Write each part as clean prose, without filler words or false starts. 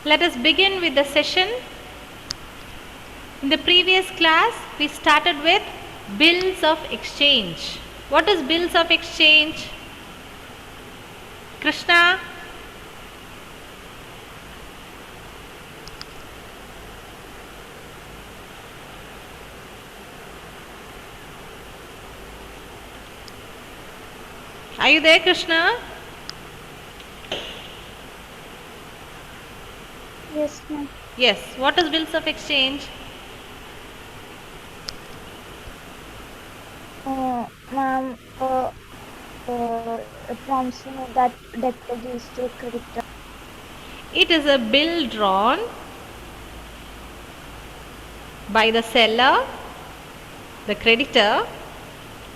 Let us begin with the session. In the previous class, we started with bills of exchange. What is bills of exchange? Krishna? Are you there, Krishna? Yes, ma'am. Yes. What is bills of exchange? Ma'am, promising that debtor gives to creditor. It is a bill drawn by the seller, the creditor,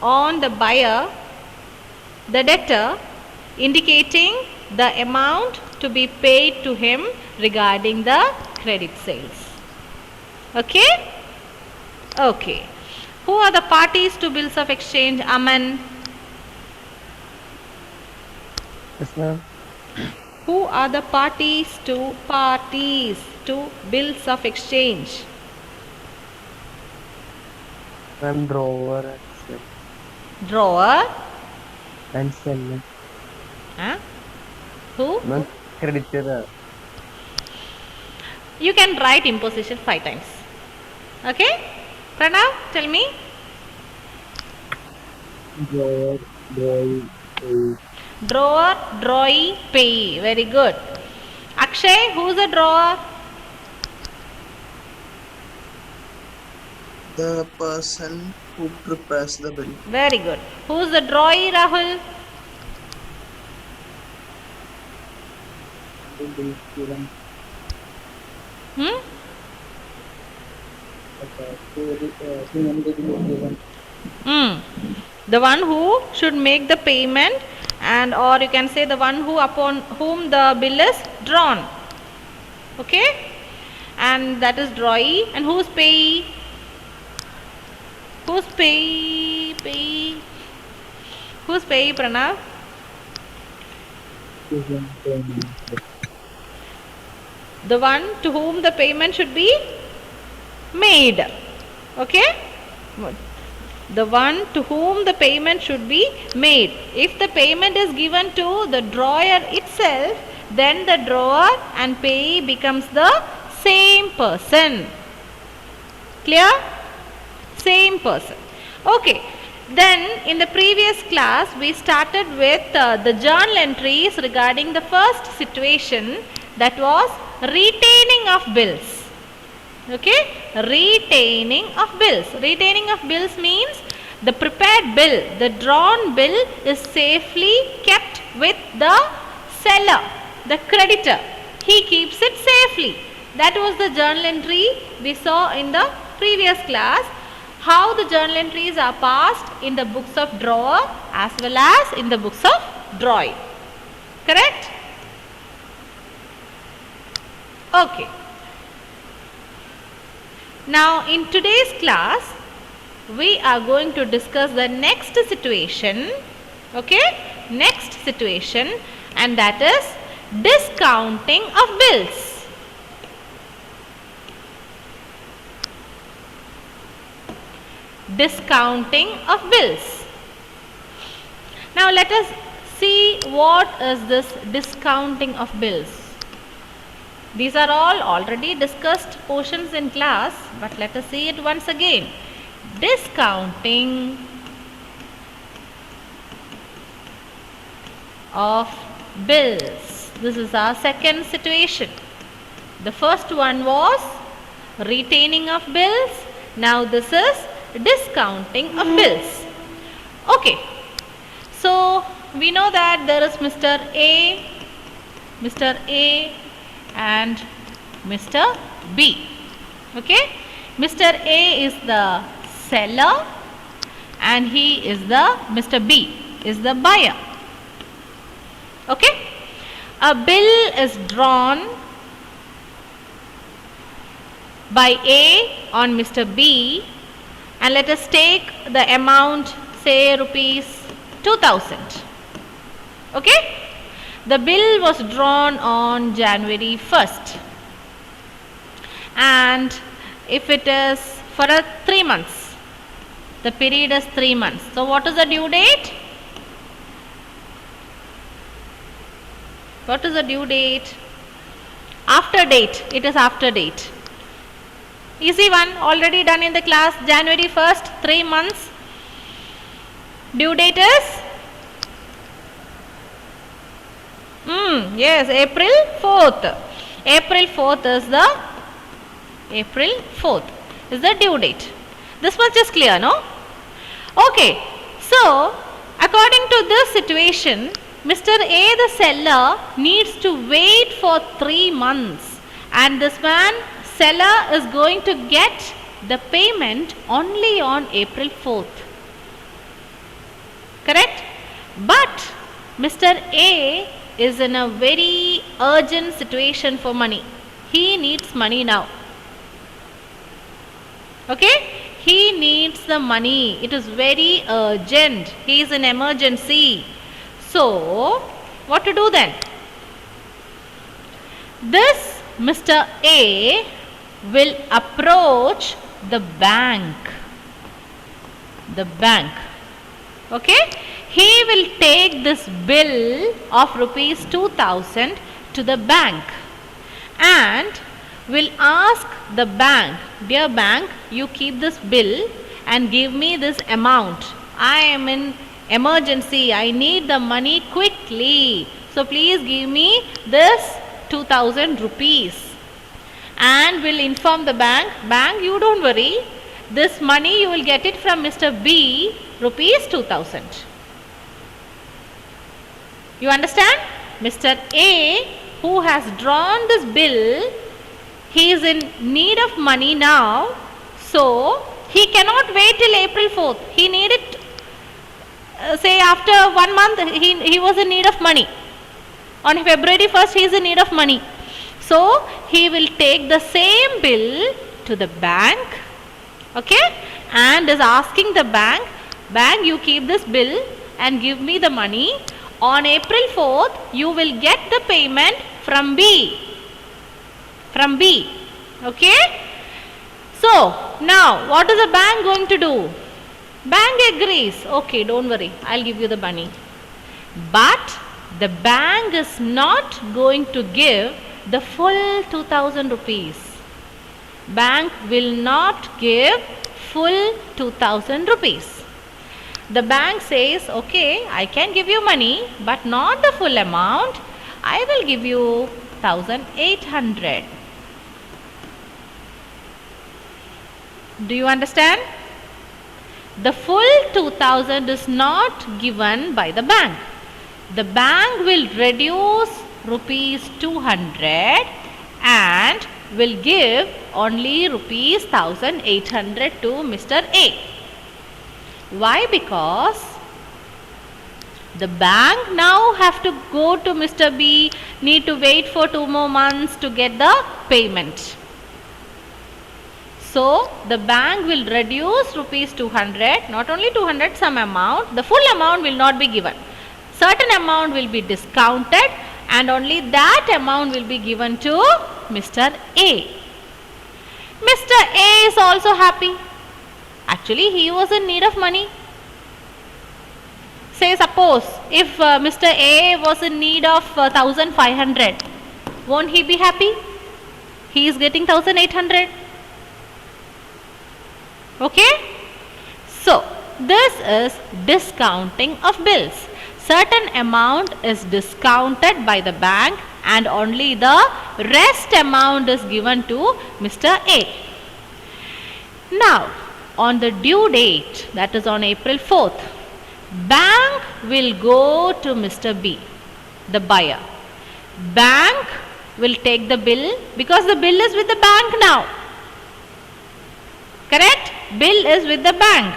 on the buyer, the debtor, indicating the amount to be paid to him regarding the credit sales. Okay? Okay. Who are the parties to bills of exchange? Aman? Yes, ma'am. Who are the parties to bills of exchange? Ma'am, drawer Drawer? and seller. Huh? Who? Ma'am, creditor. You can write imposition 5 times. Okay? Pranav, tell me. Drawer, drawing, Drawer, drawee, payee. Very good. Akshay, who's a drawer? The person who prepares the bill. Very good. Who's the drawee, Rahul? Hmm? The one who should make the payment, and or you can say the one who upon whom the bill is drawn. Okay? And that is drawee. And who's payee? Who's payee? Payee? Who's payee, Pranav? The one to whom the payment should be made. Okay? The one to whom the payment should be made. If the payment is given to the drawer itself, then the drawer and payee becomes the same person. Clear? Same person. Okay. Then in the previous class we started with the journal entries regarding the first situation, that was retaining of bills. Okay, retaining of bills. Retaining of bills means the prepared bill, the drawn bill is safely kept with the seller, the creditor. He keeps it safely. That was the journal entry we saw in the previous class. How the journal entries are passed in the books of drawer as well as in the books of drawing. Correct? Okay. Now in today's class we are going to discuss the next situation. Okay? Next situation, and that is discounting of bills. Discounting of bills. Now let us see what is this discounting of bills. These are all already discussed portions in class, but let us see it once again. Discounting of bills. This is our second situation. The first one was retaining of bills. Now this is discounting of bills. Okay. So we know that there is Mr. A and Mr. B. Okay. Mr. A is the seller and he is the Mr. B is the buyer. Okay. A bill is drawn by A on Mr. B, and let us take the amount, say rupees 2000. Okay. The bill was drawn on January 1st. and if it is for 3 months, the period is 3 months. So what is the due date? What is the due date? After date. It is after date. Easy one, already done in the class. January 1st, 3 months. Due date is? Yes, April 4th. April 4th is the due date. This much is clear, no? Okay. So, according to this situation, Mr. A, the seller, needs to wait for 3 months, and this seller is going to get the payment only on April 4th. Correct? But Mr. A is in a very urgent situation for money. He needs money now. Okay? He needs the money. It is very urgent. He is in emergency. So, what to do then? This Mr. A will approach the bank. Okay? He will take this bill of rupees 2000 to the bank and will ask the bank, dear bank, you keep this bill and give me this amount. I am in emergency. I need the money quickly. So please give me this 2000 rupees. And will inform the bank, you don't worry. This money you will get it from Mr. B, rupees 2000. You understand? Mr. A, who has drawn this bill, he is in need of money now. So, he cannot wait till April 4th. He need it, say after 1 month, he was in need of money. On February 1st, he is in need of money. So, he will take the same bill to the bank, okay, and is asking the bank, you keep this bill and give me the money. On April 4th, you will get the payment from B. Okay? So, now, what is the bank going to do? Bank agrees. Okay, don't worry, I'll give you the money. But, the bank is not going to give the full 2000 rupees. Bank will not give full 2000 rupees. The bank says, okay, I can give you money, but not the full amount. I will give you 1800. Do you understand? The full 2000 is not given by the bank. The bank will reduce rupees 200 and will give only rupees 1800 to Mr. A. Why? Because the bank now have to go to Mr. B, need to wait for 2 more months to get the payment. So, the bank will reduce rupees 200, not only 200, some amount. The full amount will not be given. Certain amount will be discounted and only that amount will be given to Mr. A. Mr. A is also happy. Actually, he was in need of money. Say, suppose, if Mr. A was in need of 1500, won't he be happy? He is getting 1800. Okay? So, this is discounting of bills. Certain amount is discounted by the bank and only the rest amount is given to Mr. A. Now, on the due date, that is on April 4th, bank will go to Mr. B, the buyer. Bank will take the bill because the bill is with the bank now. Correct? Bill is with the bank.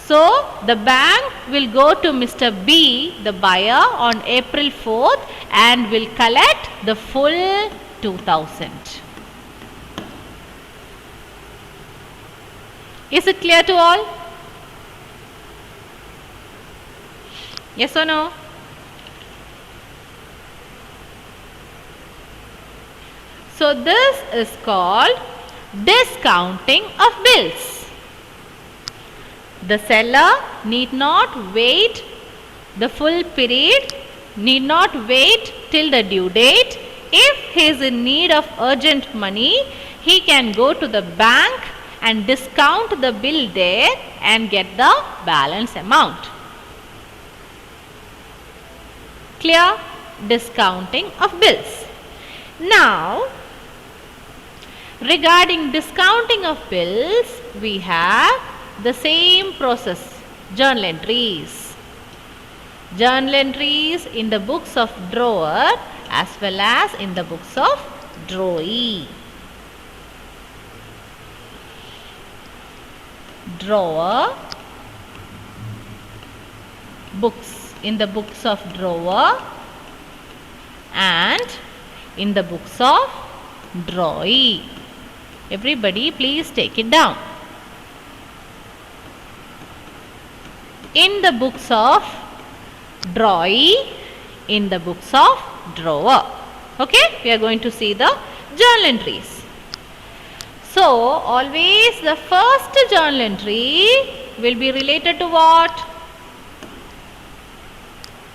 So, the bank will go to Mr. B, the buyer, on April 4th and will collect the full 2000. Is it clear to all? Yes or no? So, this is called discounting of bills. The seller need not wait the full period, need not wait till the due date. If he is in need of urgent money, he can go to the bank and discount the bill there and get the balance amount. Clear? Discounting of bills. Now, regarding discounting of bills, we have the same process, journal entries. Journal entries in the books of drawer as well as in the books of drawee. Drawer, books, in the books of drawer and in the books of drawee. Everybody please take it down. In the books of drawee, in the books of drawer. Okay, we are going to see the journal entries. So, always the first journal entry will be related to what?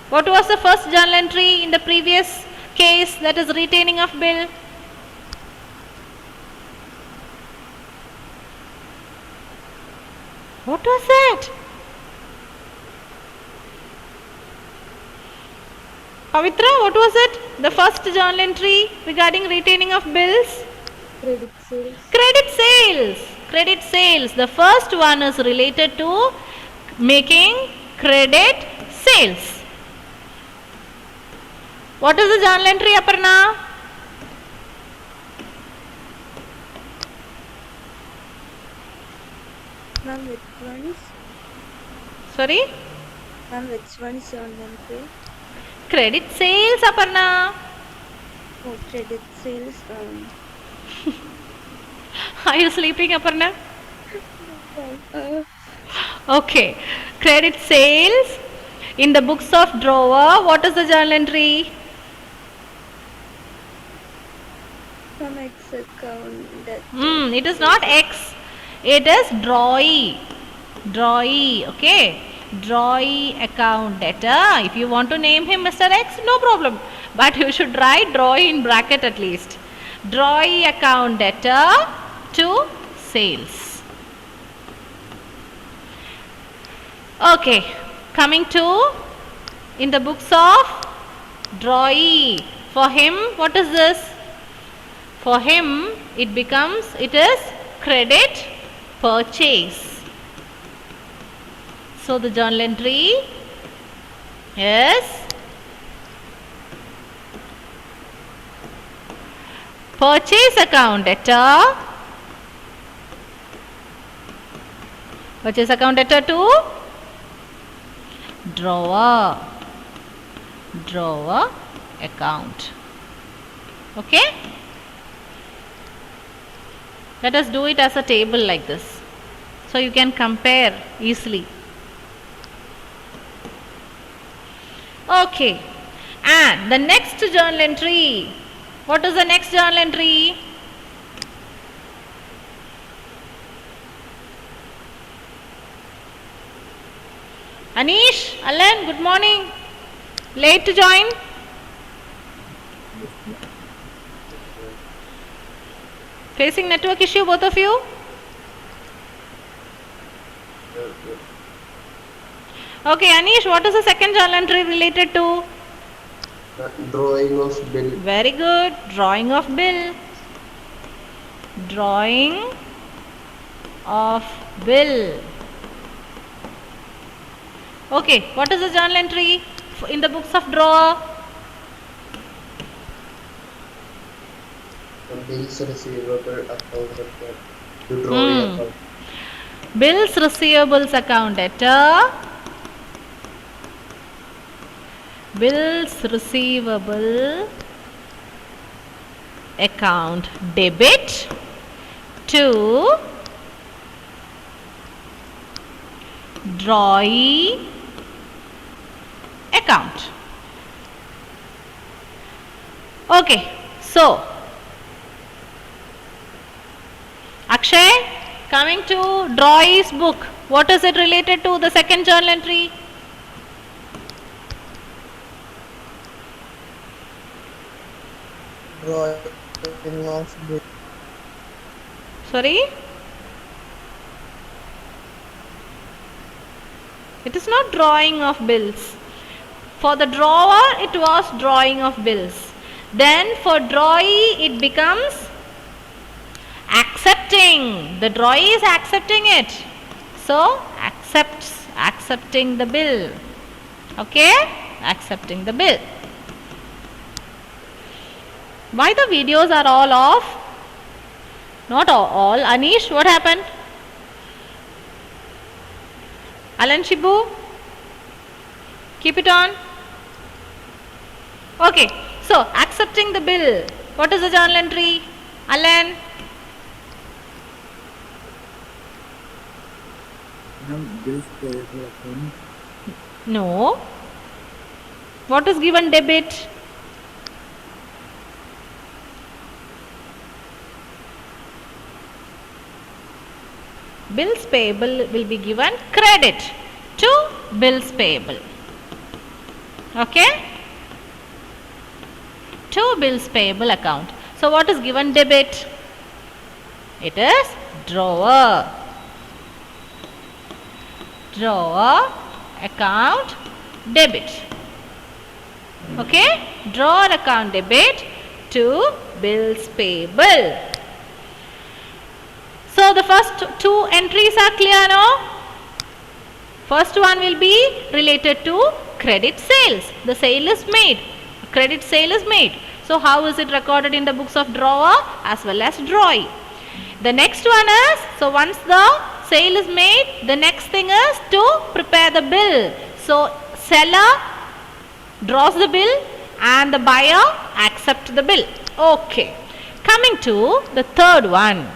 What was the first journal entry in the previous case, that is retaining of bill? What was that? Pavitra, what was it? The first journal entry regarding retaining of bills? Credit sales. Credit sales. Credit sales. The first one is related to making credit sales. What is the journal entry, Aparna? Ma'am, which ones? Sorry? Ma'am, which one's journal entry? Credit sales, Aparna. Oh, credit sales. Are you sleeping, Aparna? Uh, Okay. Credit sales. In the books of drawer, what is the journal entry? From X account. That. It is not X. It is drawee. Drawee. Okay. Drawee account debtor. If you want to name him Mr. X, no problem. But you should write drawee in bracket at least. Drawee account debtor to sales. Okay. Coming to in the books of drawee. For him, what is this? For him, it is credit purchase. So the journal entry is purchase account debtor. Purchase account debtor to drawer. Drawer account. Okay? Let us do it as a table like this, so you can compare easily. Okay, and the next journal entry. What is the next journal entry? Anish, Alan, good morning. Late to join? Facing network issue, both of you? Okay, Anish, what is the second journal entry related to? Drawing of bill. Very good. Drawing of bill. Drawing of bill. Okay, what is the journal entry in the books of drawer? Bills receivable account debtor to drawing account. Bills receivables account debtor. Bills receivable account debit to drawee account. Okay, so Akshay, coming to Draw's book, what is it related to, the second journal entry? Drawing of bill. Sorry? It is not drawing of bills. For the drawer, it was drawing of bills. Then for drawee, it becomes accepting. The drawee is accepting it. So, accepting the bill. Okay? Accepting the bill. Why the videos are all off? Not all. Anish, what happened? Alan Shibu, keep it on. Okay, so accepting the bill. What is the journal entry? Alan? Bills payable account. No. What is given debit? Bills payable will be given credit to bills payable. Okay? To bills payable account. So what is given debit? It is drawer. Drawer account debit. Okay? Drawer account debit to bills payable. So the first two entries are clear now. First one will be related to credit sales. The sale is made. Credit sale is made. So how is it recorded in the books of drawer as well as drawee? The next one is, so once the sale is made, the next thing is to prepare the bill. So seller draws the bill and the buyer accepts the bill. Okay. Coming to the third one.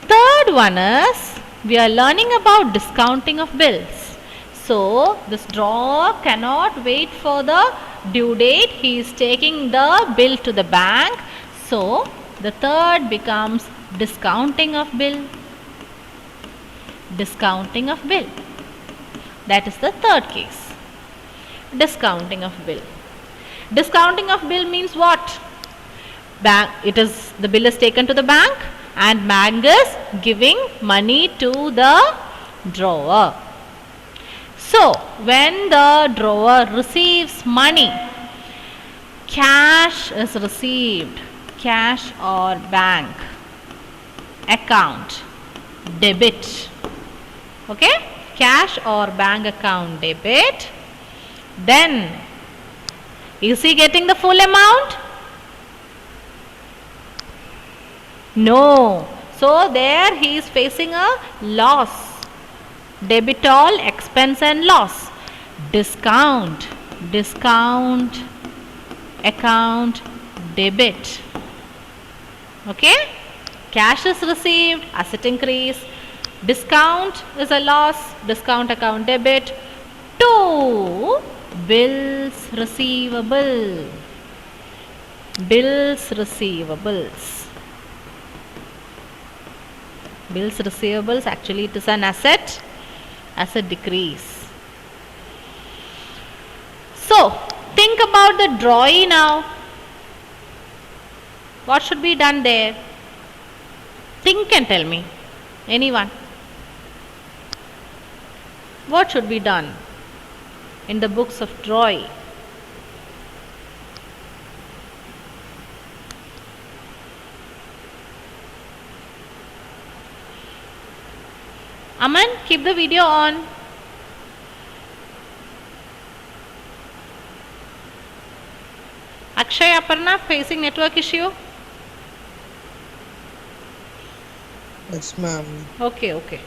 Third one is, we are learning about discounting of bills. So this drawer cannot wait for the due date. He is taking the bill to the bank. So the third becomes discounting of bill. Discounting of bill. That is the third case. Discounting of bill. Discounting of bill means what? Bank, the bill is taken to the bank and bank is giving money to the drawer. So when the drawer receives money, cash is received, cash or bank account debit. Okay? Cash or bank account debit. Then is he getting the full amount? No. So there he is facing a loss. Debit all expense and loss. Discount. Discount account debit. Okay? Cash is received, asset increase. Discount is a loss, discount account debit to bills receivable. Bills receivables. Bills receivables, actually it is an asset decrease. So think about the drawing now. What should be done there? Think and tell me. Anyone? What should be done in the books of drawing? Aman, keep the video on. Akshay, Aparna, facing network issue? Yes, ma'am. Okay, okay.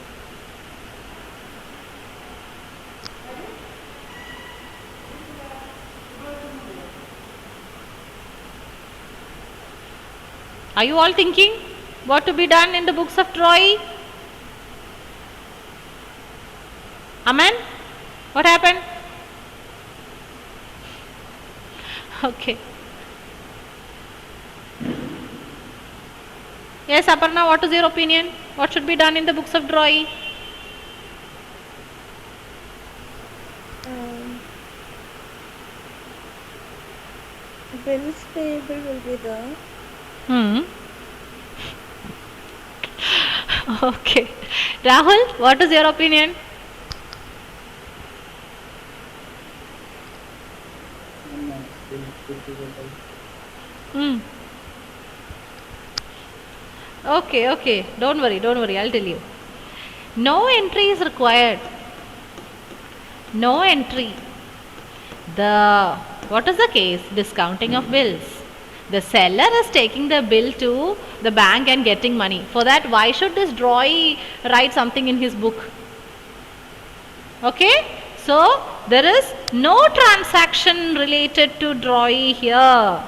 Are you all thinking what to be done in the books of drawing? Aman? What happened? Okay. Yes, Aparna, what is your opinion? What should be done in the books of drawing? Bills payable will be there. Okay. Rahul, what is your opinion? Hmm. Okay. Don't worry. I'll tell you. No entry is required. No entry. What is the case? Discounting of bills. The seller is taking the bill to the bank and getting money. For that, why should this drawee write something in his book? Okay? So, there is no transaction related to drawee here.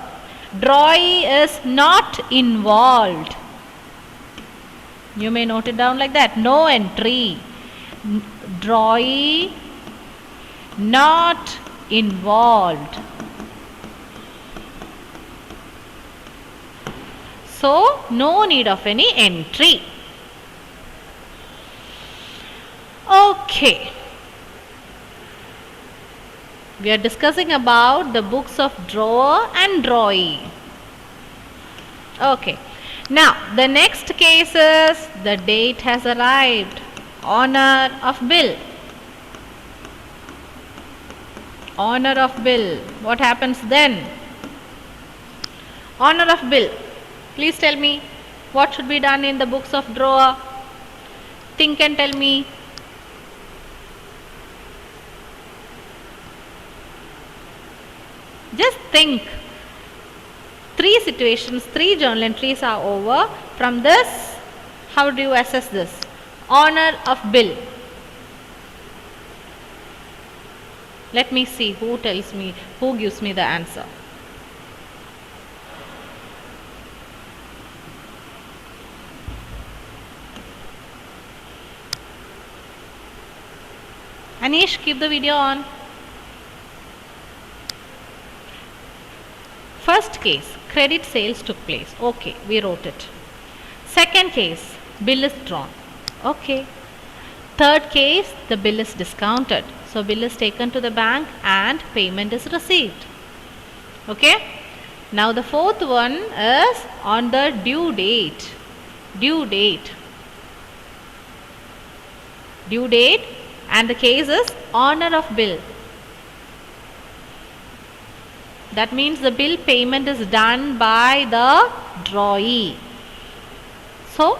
Drawee is not involved. You may note it down like that. No entry. Drawee not involved. So, no need of any entry. Okay. We are discussing about the books of drawer and drawee. Okay. Now, the next case is the date has arrived. Honor of bill. Honor of bill. What happens then? Honor of bill. Please tell me what should be done in the books of drawer. Think and tell me. Just think. 3 situations, 3 journal entries are over. From this, how do you assess this? Honor of bill. Let me see who tells me, who gives me the answer. Anish, keep the video on. First case, credit sales took place. Okay, we wrote it. Second case, bill is drawn. Okay. Third case, the bill is discounted. So, bill is taken to the bank and payment is received. Okay. Now, the fourth one is on the due date. Due date. Due date, and the case is honor of bill. That means the bill payment is done by the drawee. So,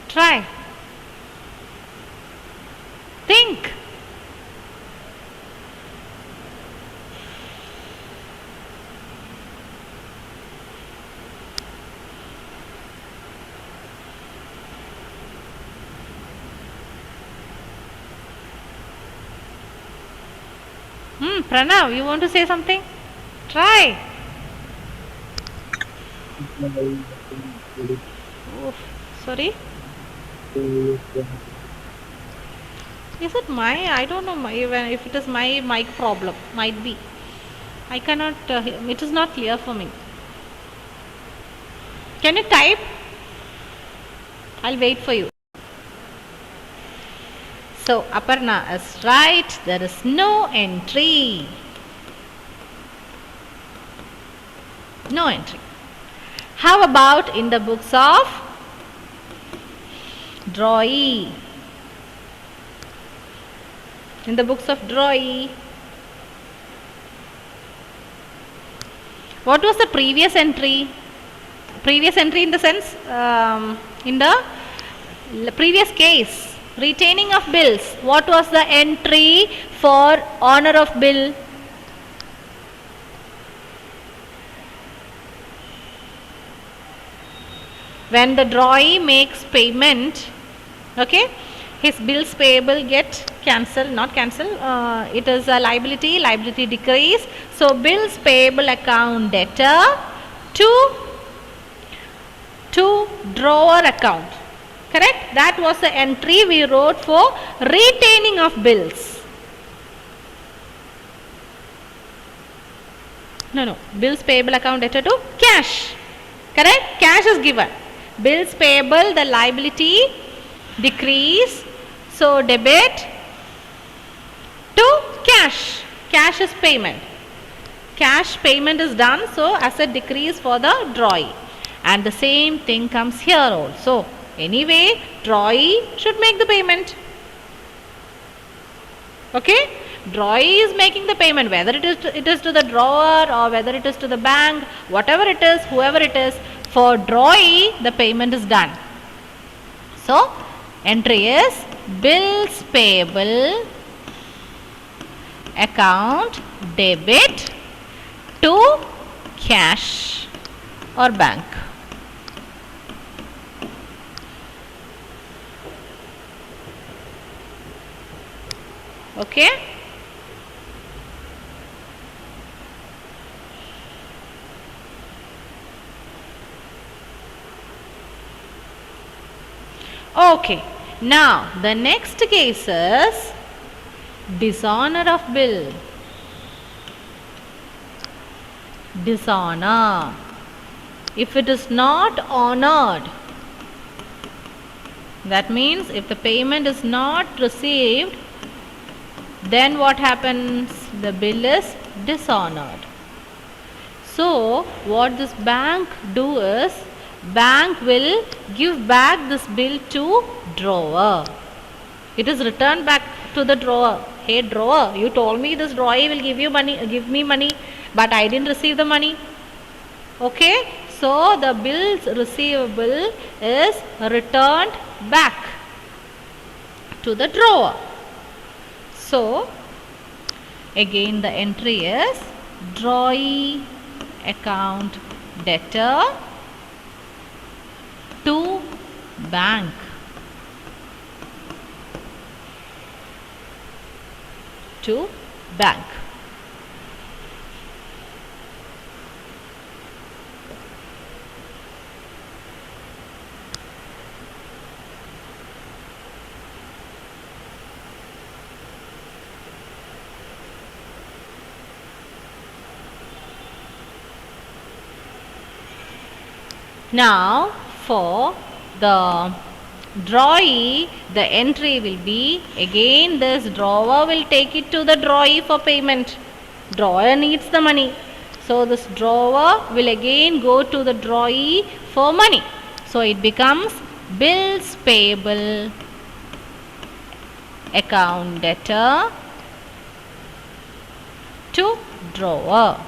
try. Think. Pranav, you want to say something? Try. Oh, sorry. Is it my? I don't know if it is my mic problem. Might be. I cannot. It is not clear for me. Can you type? I'll wait for you. So, Aparna is right. There is no entry. No entry. How about in the books of drawee? In the books of drawee, what was the previous entry? Previous entry in the sense, in the previous case. Retaining of bills. What was the entry for honor of bill? When the drawee makes payment, okay, his bills payable get cancelled, not cancelled, it is a liability decrease. So, bills payable account debtor to drawer account. Correct? That was the entry we wrote for retaining of bills. No. Bills payable account debtor to cash. Correct? Cash is given. Bills payable, the liability decrease. So debit to cash. Cash is payment. Cash payment is done. So asset decrease for the drawee. And the same thing comes here also. Anyway, drawee should make the payment. Okay? Drawee is making the payment, whether it is to the drawer or whether it is to the bank, whatever it is, whoever it is, for drawee the payment is done. So entry is bills payable account debit to cash or bank. Okay? Okay. Now the next case is dishonor of bill. Dishonor. If it is not honored, that means if the payment is not received, then what happens? The bill is dishonored. So what this bank do is, bank will give back this bill to drawer. It is returned back to the drawer. Hey drawer, you told me this drawer will give me money, but I didn't receive the money. Okay, so the bills receivable is returned back to the drawer. So again the entry is drawee account debtor to bank. To bank. Now for the drawee, the entry will be, again this drawer will take it to the drawee for payment. Drawer needs the money. So this drawer will again go to the drawee for money. So it becomes bills payable account debtor to drawer.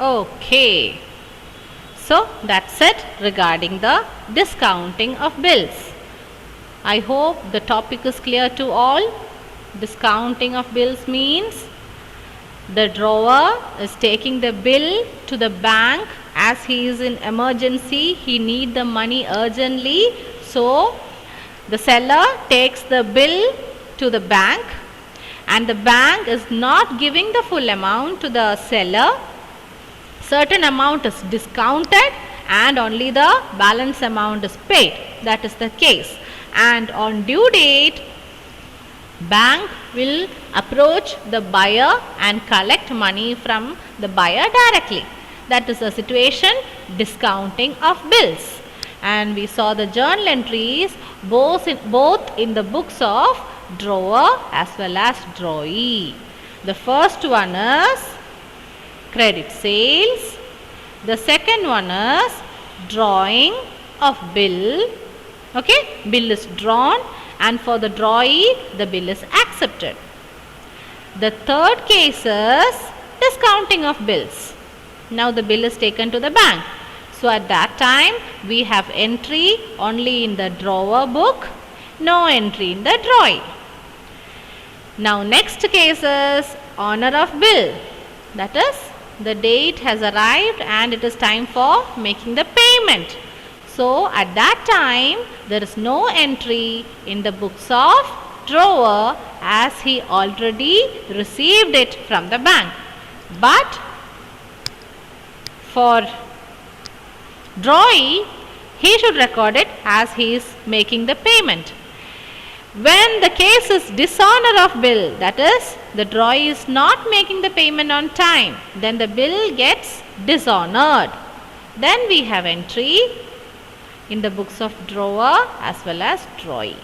Okay, so that's it regarding the discounting of bills. I hope the topic is clear to all. Discounting of bills means the drawer is taking the bill to the bank as he is in emergency, he need the money urgently. So the seller takes the bill to the bank and the bank is not giving the full amount to the seller. Certain amount is discounted and only the balance amount is paid. That is the case. And on due date, bank will approach the buyer and collect money from the buyer directly. That is the situation, discounting of bills. And we saw the journal entries both in the books of drawer as well as drawee. The first one is credit sales. The second one is drawing of bill. Okay, bill is drawn and for the drawee the bill is accepted. The third case is discounting of bills. Now the bill is taken to the bank. So at that time we have entry only in the drawer book, no entry in the drawee. Now next case is honor of bill. That is, the date has arrived and it is time for making the payment. So at that time there is no entry in the books of drawer as he already received it from the bank. But for drawee, he should record it as he is making the payment. When the case is dishonor of bill, that is, the drawee is not making the payment on time, then the bill gets dishonored. Then we have entry in the books of drawer as well as drawee.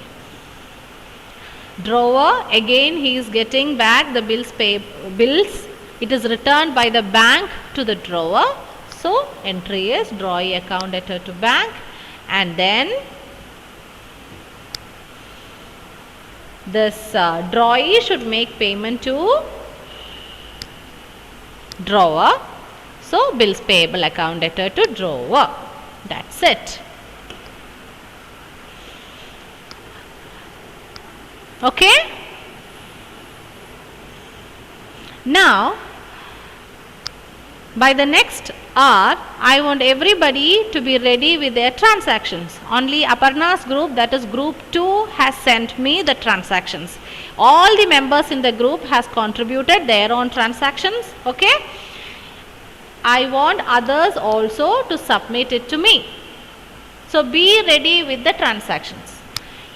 Drawer, again he is getting back the bills. It is returned by the bank to the drawer. So entry is drawee account debtor to bank, and then this drawee should make payment to drawer. So bills payable account debtor to drawer. That's it. Okay. Now by the next hour, I want everybody to be ready with their transactions. Only Aparna's group, that is group 2, has sent me the transactions. All the members in the group has contributed their own transactions. Okay. I want others also to submit it to me. So be ready with the transactions.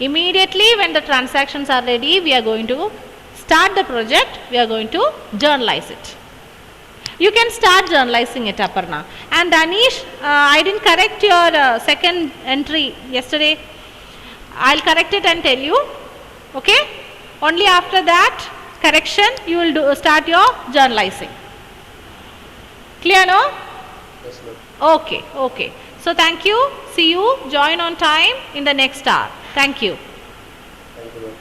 Immediately when the transactions are ready, we are going to start the project. We are going to journalize it. You can start journalizing it, Aparna. And Danish, I didn't correct your second entry yesterday. I'll correct it and tell you. Okay? Only after that correction you will start your journalizing. Clear, no? Yes, ma'am. Okay, okay. So thank you. See you. Join on time in the next hour. Thank you. Thank you, ma'am.